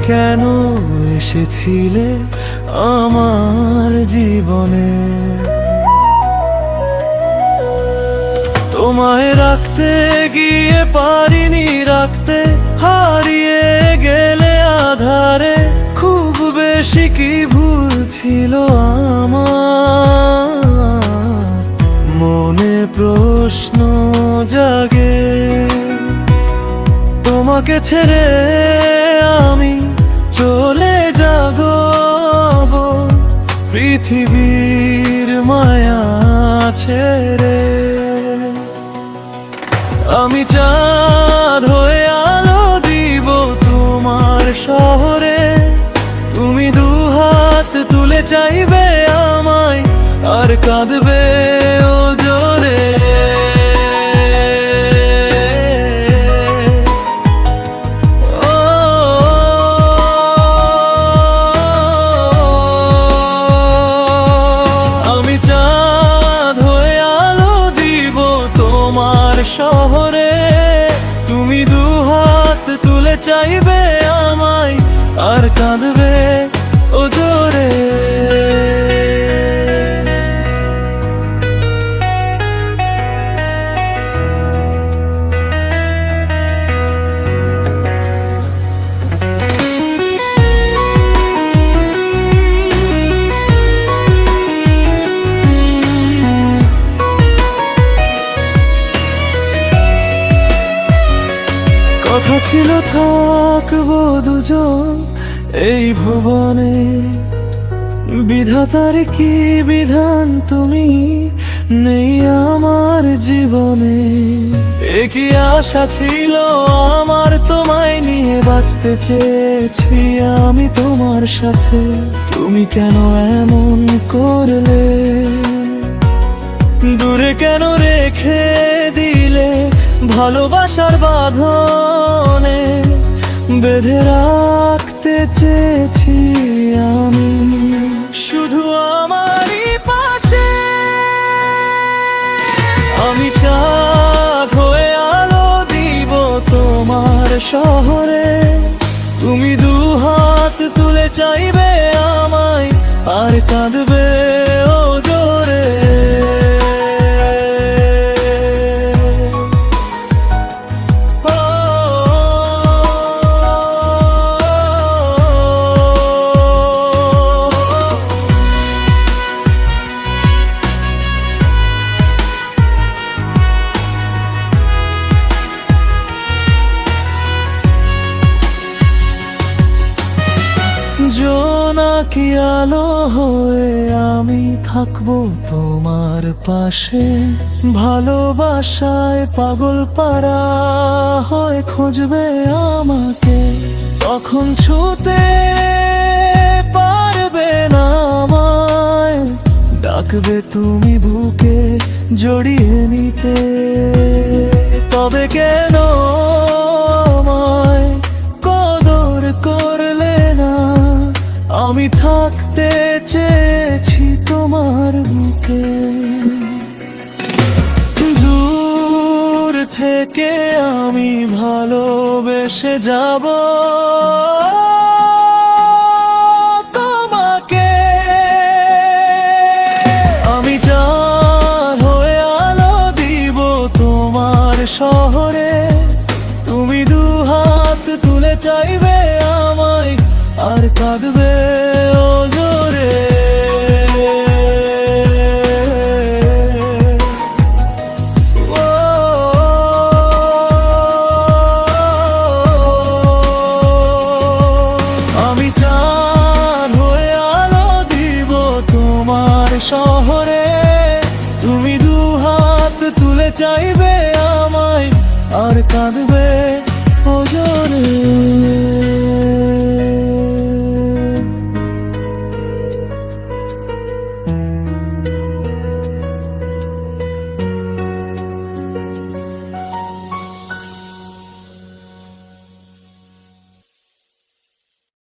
কেন এসেছিলে আমার জীবনে? তোমায় রাখতে গিয়ে পারিনি রাখতে, হারিয়ে গেলে আধারে। খুব বেশি কি ভুল ছিল আমার, মনে প্রশ্ন জাগে। তোমাকে ছেড়ে আমি চলে যাব পৃথিবীর মায়া ছেড়ে। আমি চাঁদ হয়ে আলো দিব তোমার শহরে। তুমি দুহাত তুলে চাইবে আমায়, আর কাঁদবে ও জোরে। আমি চাঁদ হয়ে আলো দিব তোমার শহরে। তুমি দুহাত তুলে চাইবে আমায়, আর কাঁদবে ও জোরে। কথা ছিল থাকবো দুজন এই ভুবনে। বিধাতার কি বিধান তুমি নেই আমার জীবনে। একই আশা ছিল আমার, তোমায় নিয়ে বাঁচতে চেয়েছি আমি তোমার সাথে। তুমি কেন এমন করলে, দূরে কেন রেখে দিলে ভালোবাসার বাঁধনে। বেঁধে রাখতে চেয়েছি আমি শুধু আমারই পাশে। আমি চাঁদ হয়ে আলো দিব তোমার শহরে। তুমি দুহাত তুলে চাইবে আমায়, আর কাঁদবে ও জোরে। জোনাকি আলো হয়ে আমি থাকবো তোমার পাশে। ভালোবাসায় পাগল পারা হয় খুঁজবে আমাকে। তখন ছুতে পারবে না আমায়, ডাকবে তুমি বুকে জড়িয়ে নিতে। তবে কেন আমায় কদর করলে না? আমি থাকতে চেয়েছি তোমার বুকে। দূর থেকে আমি ভালোবেসে যাব তোমাকে। আমি চাঁদ হয়ে আলো দিব তোমার শহরে। তুমি দুহাত তুলে চাইবে আমায়, আর কাঁদবে ও জোরে। আমি চাঁদ হয়ে আলো দিব তোমার শহরে। তুমি দুহাত তুলে চাইবে আমায়, আর কাঁদবে ও জোরে।